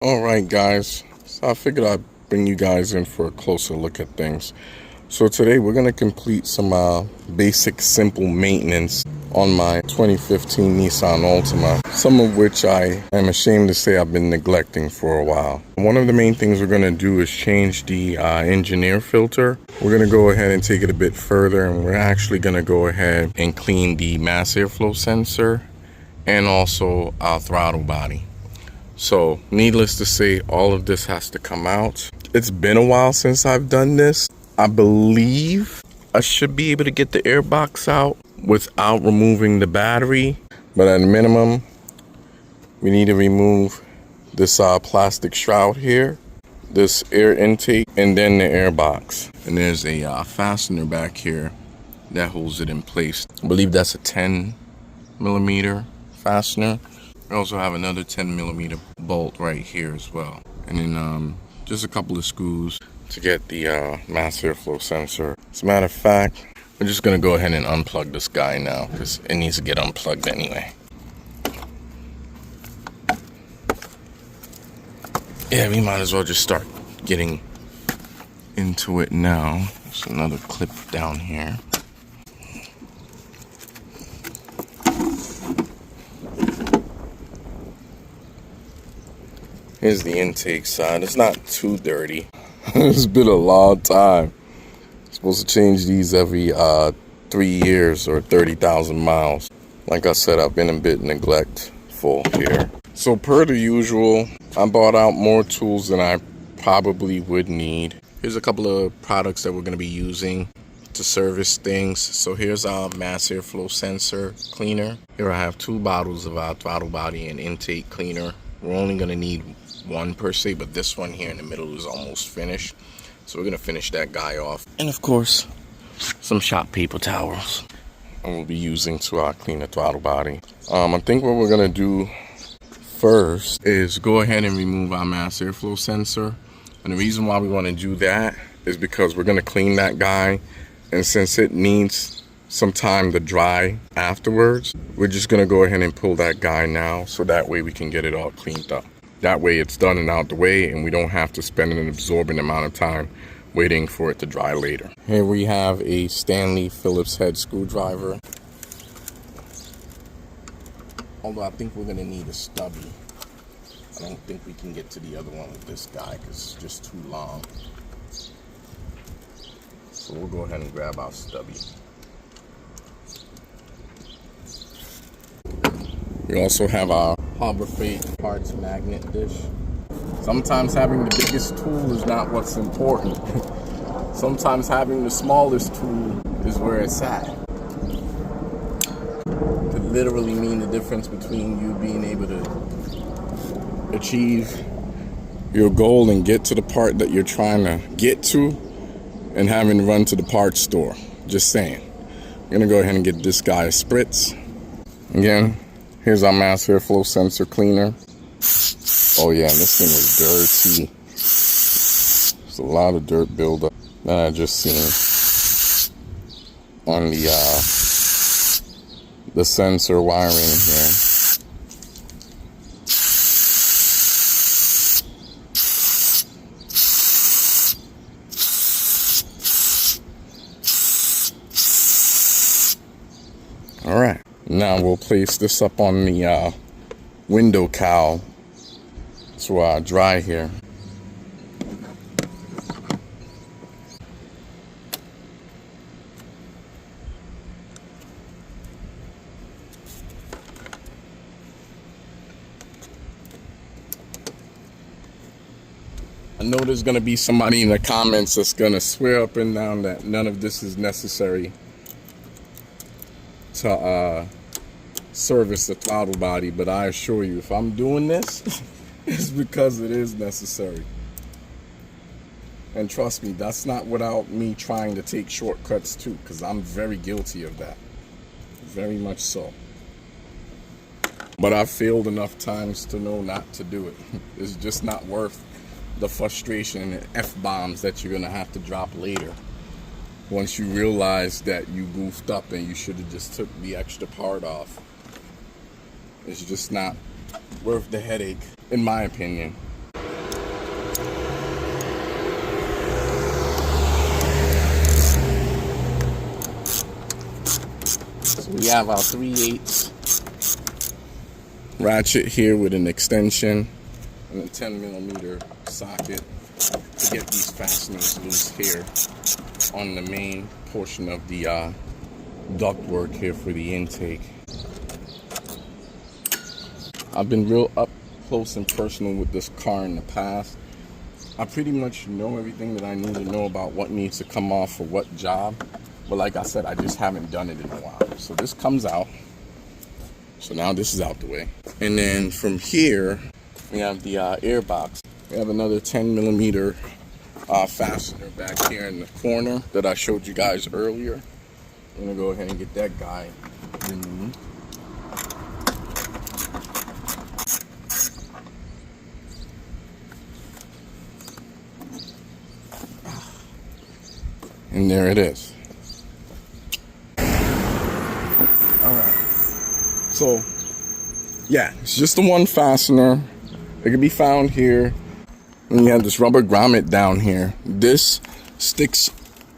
Alright guys, so I figured I'd bring you guys in for a closer look at things. So today we're going to complete some basic simple maintenance on my 2015 Nissan Altima, some of which I am ashamed to say I've been neglecting for a while. One of the main things we're going to do is change the engine air filter. We're going to go ahead and take it a bit further, and we're actually going to go ahead and clean the mass airflow sensor and also our throttle body. So needless to say, all of this has to come out. It's been a while since I've done this. I believe I should be able to get the air box out without removing the battery, but at a minimum we need to remove this plastic shroud here, this air intake, and then the air box. And there's a fastener back here that holds it in place. I believe that's a 10mm fastener. We also have another 10mm bolt right here as well. And then just a couple of screws to get the mass airflow sensor. As a matter of fact, we're just gonna go ahead and unplug this guy now because it needs to get unplugged anyway. Yeah, we might as well just start getting into it now. There's another clip down here. Here's the intake side. It's not too dirty. It's been a long time. I'm supposed to change these every 3 years or 30,000 miles. Like I said, I've been a bit neglectful here. So per the usual, I bought out more tools than I probably would need. Here's a couple of products that we're going to be using to service things. So here's our mass airflow sensor cleaner. Here I have 2 bottles of our throttle body and intake cleaner. We're only going to need one per se, but this one here in the middle is almost finished, so we're gonna finish that guy off. And of course, some shop paper towels, and we'll be using to clean the throttle body. I think what we're gonna do first is go ahead and remove our mass airflow sensor. And the reason why we want to do that is because we're gonna clean that guy, and since it needs some time to dry afterwards, we're just gonna go ahead and pull that guy now, so that way we can get it all cleaned up. That way it's done and out the way, and we don't have to spend an absorbent amount of time waiting for it to dry later. Here we have a Stanley Phillips head screwdriver. Although I think we're gonna need a stubby. I don't think we can get to the other one with this guy because it's just too long. So we'll go ahead and grab our stubby. We also have our Harbor Freight parts magnet dish. Sometimes having the biggest tool is not what's important. Sometimes having the smallest tool is where it's at. Could literally mean the difference between you being able to achieve your goal and get to the part that you're trying to get to and having to run to the parts store. Just saying. I'm gonna go ahead and get this guy a spritz. Again, here's our mass airflow sensor cleaner. Oh yeah, and this thing is dirty. There's a lot of dirt buildup that I just seen on the sensor wiring here. All right. Now we'll place this up on the window cowl to dry here. I know there's going to be somebody in the comments that's going to swear up and down that none of this is necessary to service the throttle body, but I assure you, if I'm doing this, it's because it is necessary. And trust me, that's not without me trying to take shortcuts too, because I'm very guilty of that. Very much so. But I've failed enough times to know not to do it. It's just not worth the frustration and F-bombs that you're gonna have to drop later. Once you realize that you goofed up and you should have just took the extra part off. It's just not worth the headache, in my opinion. We have our 3/8 ratchet here with an extension and a 10mm socket to get these fasteners loose here on the main portion of the ductwork here for the intake. I've been real up close and personal with this car in the past. I pretty much know everything that I need to know about what needs to come off for what job. But like I said, I just haven't done it in a while. So this comes out. So now this is out the way. And then from here, we have the air box. We have another 10mm fastener back here in the corner that I showed you guys earlier. I'm gonna go ahead and get that guy removed. And there it is. Alright. So, yeah, it's just the one fastener. It can be found here. And you have this rubber grommet down here. This sticks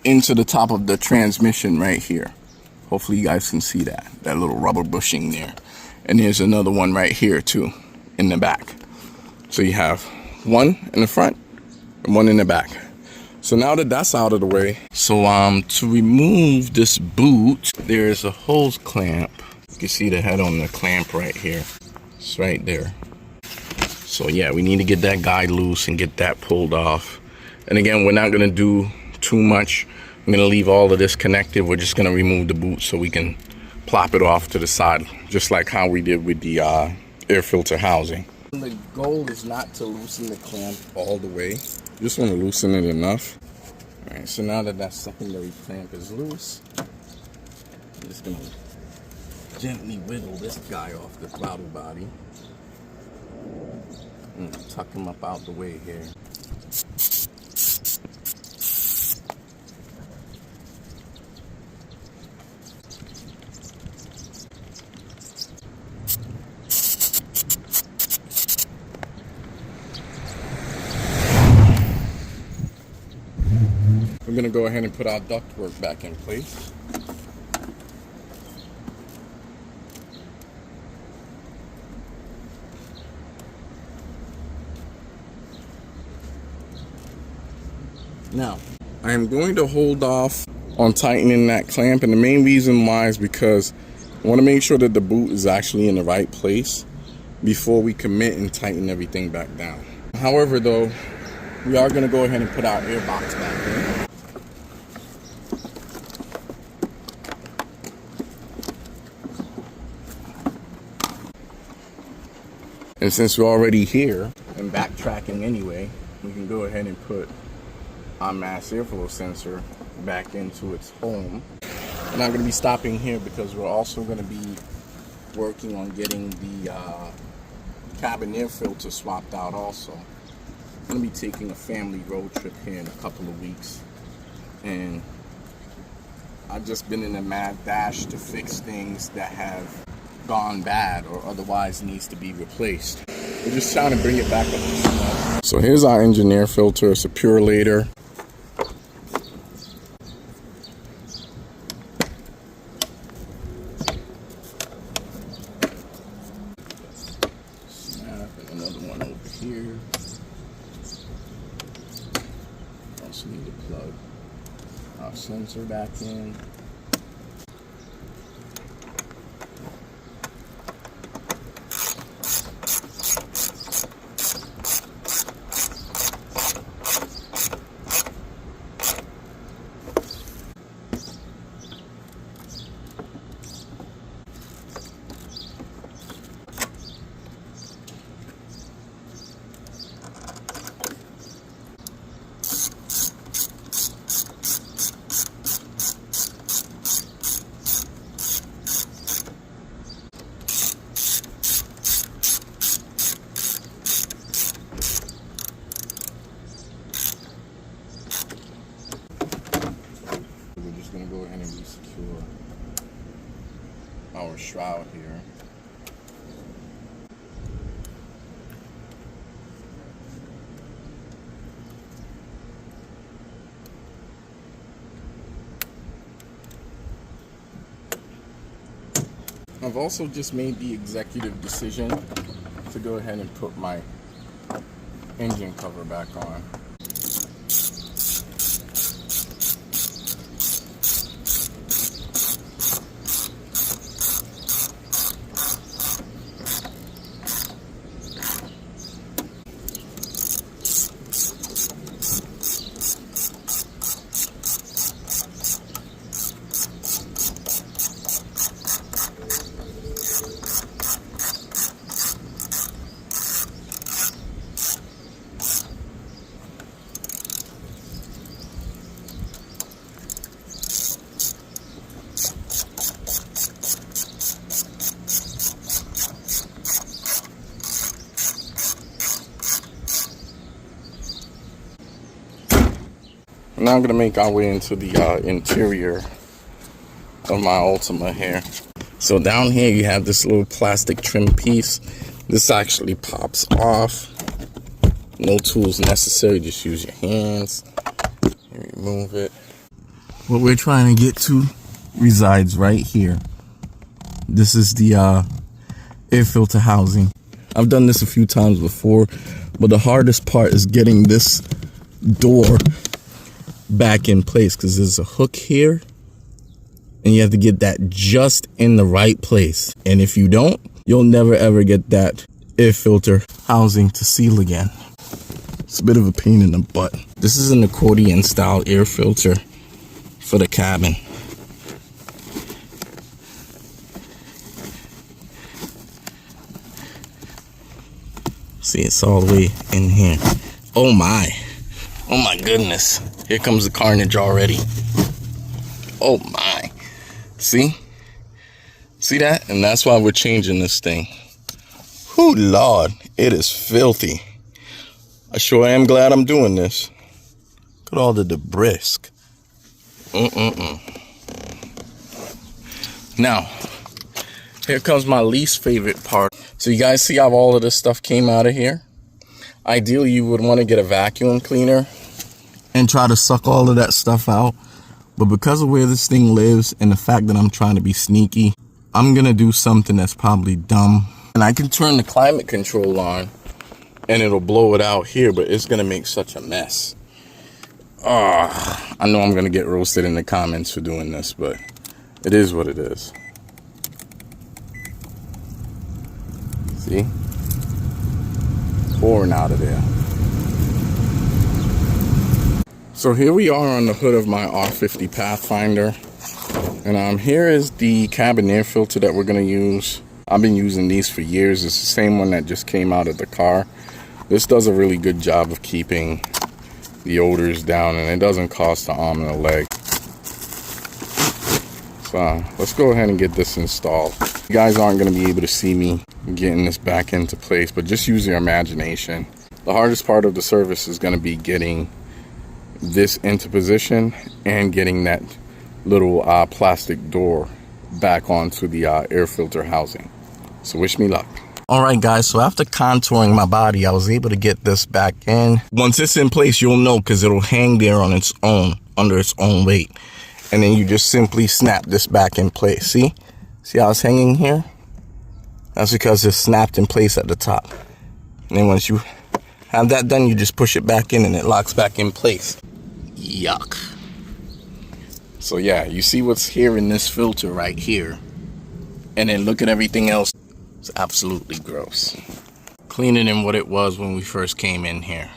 into the top of the transmission right here. Hopefully you guys can see that. That little rubber bushing there. And there's another one right here too, in the back. So you have one in the front and one in the back. So now that that's out of the way, so to remove this boot, there is a hose clamp. You can see the head on the clamp right here. It's right there. So yeah, we need to get that guy loose and get that pulled off. And again, we're not gonna do too much. I'm gonna leave all of this connected. We're just gonna remove the boot so we can plop it off to the side, just like how we did with the air filter housing. The goal is not to loosen the clamp all the way. You just want to loosen it enough. All right, so now that that secondary clamp is loose, I'm just gonna gently wiggle this guy off the throttle body and tuck him up out the way here. We're gonna go ahead and put our ductwork back in place. Now, I am going to hold off on tightening that clamp, and the main reason why is because I want to make sure that the boot is actually in the right place before we commit and tighten everything back down. However though, we are going to go ahead and put our air box back in. And since we're already here and backtracking anyway, we can go ahead and put our mass airflow sensor back into its home. We're not going to be stopping here because we're also going to be working on getting the cabin air filter swapped out also. I'm going to be taking a family road trip here in a couple of weeks, and I've just been in a mad dash to fix things that have gone bad or otherwise needs to be replaced. We're just trying to bring it back up to snuff. So here's our engine air filter. It's a Purelator. Snap, and another one over here. Also need to plug our sensor back in. Going to go ahead and resecure our shroud here. I've also just made the executive decision to go ahead and put my engine cover back on. Now I'm going to make our way into the interior of my Altima here. So down here you have this little plastic trim piece. This actually pops off. No tools necessary, just use your hands and remove it. What we're trying to get to resides right here. This is the air filter housing. I've done this a few times before, but the hardest part is getting this door back in place, because there's a hook here and you have to get that just in the right place, and if you don't, you'll never ever get that air filter housing to seal again. It's a bit of a pain in the butt. This is an accordion style air filter for the cabin. See, it's all the way in here. Oh my goodness. Here comes the carnage already. Oh my. See that? And that's why we're changing this thing. Whew, Lord, it is filthy. I sure am glad I'm doing this. Look at all the debris. Now, here comes my least favorite part. So you guys see how all of this stuff came out of here? Ideally, you would want to get a vacuum cleaner and try to suck all of that stuff out. But because of where this thing lives and the fact that I'm trying to be sneaky, I'm going to do something that's probably dumb. And I can turn the climate control on and it'll blow it out here, but it's going to make such a mess. I know I'm going to get roasted in the comments for doing this, but it is what it is. See? Pouring out of there. So here we are on the hood of my R50 Pathfinder, and here is the cabin air filter that we're going to use. I've been using these for years. It's the same one that just came out of the car. This does a really good job of keeping the odors down, and it doesn't cost an arm and a leg. So let's go ahead and get this installed. You guys aren't going to be able to see me getting this back into place, but just use your imagination. The hardest part of the service is going to be getting this into position and getting that little plastic door back onto the air filter housing. So wish me luck. All right, guys, so after contouring my body, I was able to get this back in. Once it's in place, you'll know, because it'll hang there on its own, under its own weight. And then you just simply snap this back in place. See how it's hanging here? That's because it's snapped in place at the top. And then once you have that done, you just push it back in and it locks back in place. Yuck. So yeah, you see what's here in this filter right here. And then look at everything else. It's absolutely gross. Cleaner than what it was when we first came in here.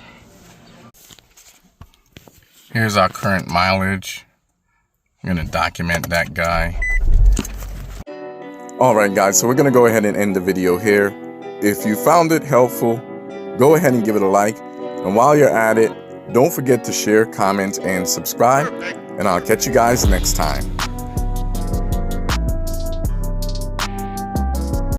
Here's our current mileage. I'm gonna document that guy. Alright guys, so we're gonna go ahead and end the video here. If you found it helpful, go ahead and give it a like. And while you're at it, don't forget to share, comment, and subscribe. And I'll catch you guys next time.